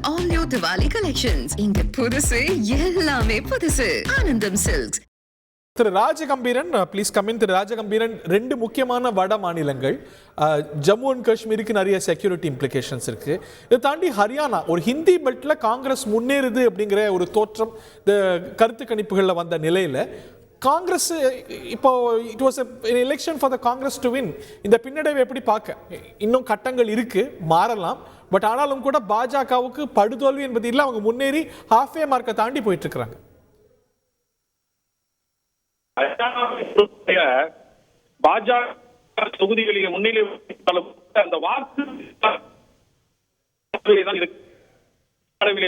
All new Diwali collections. இங்க புதுசு எல்லாமே புதுசு. Anandam silks. Thiru Rajagambheeran please come in. Thiru Rajagambheeran, ரெண்டு முக்கியமான வட மாநிலங்கள், ஜம்மு அண்ட் காஷ்மீருக்கு நிறைய செக்யூரிட்டி இம்ப்ளிகேஷன்ஸ் இருக்கு. இதை தாண்டி ஹரியானா ஒரு ஹிந்தி பெல்ட்ல காங்கிரஸ் முன்னேறுது அப்படிங்கிற ஒரு தோற்றம் இந்த கருத்து கணிப்புகளில் வந்த நிலையில் காங்கிரஸ் இப்போ it was election for the Congress to win. இந்த பின்னடைவை எப்படி பார்க்க? இன்னும் கட்டங்கள் இருக்கு, மாறலாம். பட் ஆனாலும் கூட பாஜகவுக்கு படுதோல்வி என்பது இல்லை, அவங்க முன்னேறி ஹாஃப் ஏ மார்க்கை தாண்டி போயிட்டு இருக்கிறாங்க. பாஜக தொகுதிகளில் முன்னிலை அந்த வாக்கு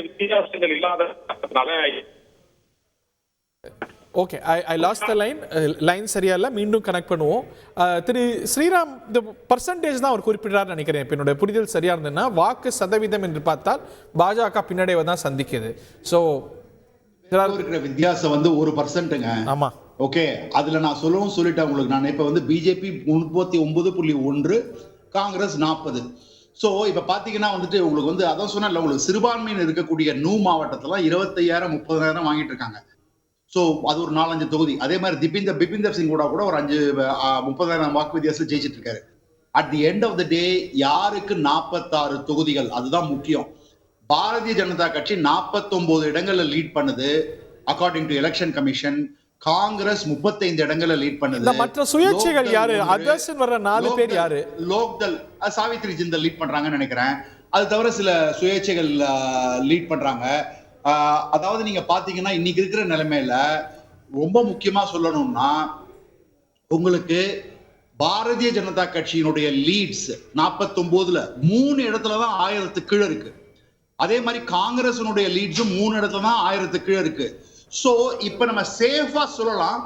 வித்தியாசங்கள் இல்லாதனால. Okay, I lost the line சரியா இல்லை, மீண்டும் கனெக்ட் பண்ணுவோம். திரு ஸ்ரீராம், இந்த பர்சன்டேஜ் தான் அவர் குறிப்பிட்டார் நினைக்கிறேன். இப்போ என்னோட புரிதல் சரியா இருந்ததுன்னா வாக்கு சதவீதம் என்று பார்த்தால் பாஜக பின்னடைவை தான் சந்திக்குது. ஸோ இருக்கிற வித்தியாசம் வந்து 1%ங்க. ஆமா, ஓகே, அதுல நான் சொல்லிட்டேன் உங்களுக்கு. நான் இப்ப வந்து பிஜேபி 39.1, காங்கிரஸ் 40. ஸோ இப்ப பாத்தீங்கன்னா வந்துட்டு உங்களுக்கு வந்து அதான் சொன்னேன்ல, உங்களுக்கு சிறுபான்மையின் இருக்கக்கூடிய நூ மாவட்டத்துல 25,000 30,000 வாங்கிட்டு இருக்காங்க. ஸோ அது ஒரு 4-5 தொகுதி. அதே மாதிரி பிபிந்தர் சிங் கூட ஒரு 30,000 வாக்கு வித்தியாசம் ஜெயிச்சிட்டு இருக்காரு. At the end of the day யாருக்கு 46 தொகுதிகள், அதுதான் முக்கியம். பாரதிய ஜனதா கட்சி 49 இடங்கள்ல லீட் பண்ணுது according to election commission. Congress 35 இடங்கள்ல லீட் பண்ணுது. மற்ற சுயேட்சைகள் யாரு? அதர்ஸ் வர 4 பேர் யாரு? லோக்தல் சாவித்ரி ஜிந்தல் லீட் பண்றாங்கன்னு நினைக்கிறேன். அது தவிர சில சுயேட்சைகள் லீட் பண்றாங்க. அதாவது நீங்க பாத்தீங்கன்னா இன்னைக்கு இருக்கிற நிலைமையில ரொம்ப முக்கியமா சொல்லணும்னா உங்களுக்கு பாரதிய ஜனதா கட்சியினுடைய லீட்ஸ் 49ல 3 இடத்துலதான் 1000 கீழே இருக்கு. அதே மாதிரி காங்கிரஸினுடைய லீட்ஸும் 3 இடத்துல தான் 1000 கீழே இருக்கு. சோ இப்ப நம்ம சேஃபா சொல்லலாம்,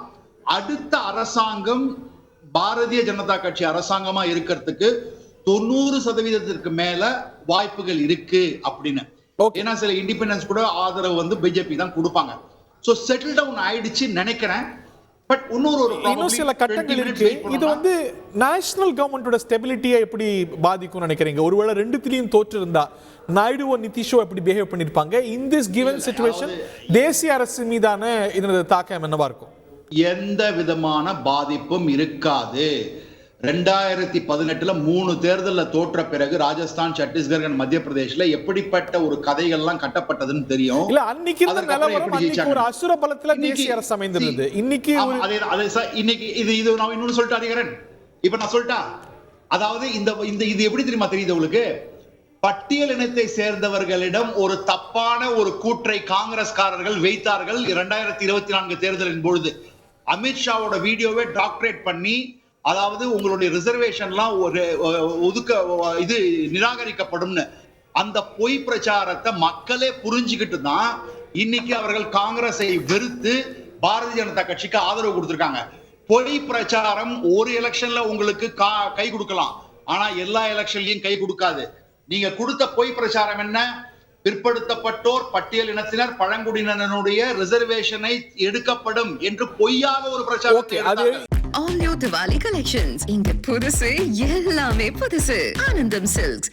அடுத்த அரசாங்கம் பாரதிய ஜனதா கட்சி அரசாங்கமா இருக்கிறதுக்கு 90% மேல வாய்ப்புகள் இருக்கு அப்படின்னு. ஏன்னா சில இண்டிபெண்டன்ஸ் கூட ஆதரவு வந்து பிஜேபி தான் கொடுப்பாங்க. சோ செட்டில் டவுன் ஆயிடுச்சு நினைக்கிறேன். பட் இன்னும் சில கட்டங்கள் இருக்கு. இது வந்து நேஷனல் கவர்மெண்டோட ஸ்டெபிலிட்டியை எப்படி பாதிக்கும் நினைக்கிறீங்க? ஒருவேளை ரெண்டுத்திலையும் தோற்று இருந்தா நாயுடுவோ நிதிஷோ எப்படி பிஹேவ் பண்ணிருப்பாங்க? இன் திஸ் கிவன் சிச்சுவேஷன் தேசிய அரசு மீதான இதனது தாக்கம் என்னவா இருக்கும்? எந்த விதமான பாதிப்பும் இருக்காது. 2018ல 3 தேர்தலில் தோற்ற பிறகு ராஜஸ்தான், சத்தீஸ்கர், மத்திய பிரதேஷ்ல எப்படிப்பட்ட ஒரு கதைகள்லாம் கட்டப்பட்டதுன்னு தெரியும். இல்ல அன்னைக்கு இருந்த நிலவரம் அன்னைக்கு ஒரு அசுர பலத்துல தேசிய அரசு அமைந்திருந்தது. இன்னைக்கு இன்னைக்கு இது நான் இன்னொன்னு சொல்லிட்டு அறிகிறேன். இப்ப நான் சொல்லிட்டா, அதாவது இது எப்படி தெரியுமா தெரியுது உங்களுக்கு? பட்டியல் இனத்தை சேர்ந்தவர்களிடம் ஒரு தப்பான ஒரு கூற்றை காங்கிரஸ்காரர்கள் வைத்தார்கள் 2024 தேர்தலின் பொழுது. அமித்ஷாவோட வீடியோவை டாக்டரேட் பண்ணி, அதாவது உங்களுடைய ரிசர்வேஷன்லாம் ஒரு இது நிராகரிக்கப்படும்னு அந்த பொய் பிரச்சாரத்தை மக்களே புரிஞ்சுக்கிட்டு தான் இன்னைக்கு அவர்கள் காங்கிரஸை வெறுத்து பாரதிய ஜனதா கட்சிக்கு ஆதரவு கொடுத்திருக்காங்க. பொய் பிரச்சாரம் ஒரு எலெக்ஷன்ல உங்களுக்கு கை கொடுக்கலாம், ஆனா எல்லா எலெக்ஷன்லயும் கை கொடுக்காது. நீங்க கொடுத்த பொய் பிரச்சாரம் என்ன? பிற்படுத்தப்பட்டோர், பட்டியல் இனத்தினர், பழங்குடியினருடைய ரிசர்வேஷனை எடுக்கப்படும் என்று பொய்யாக ஒரு பிரச்சாரம். All new Diwali collections. இங்க புதுசு எல்லாமே புதுசு. ஆனந்தம் சில்க்ஸ்.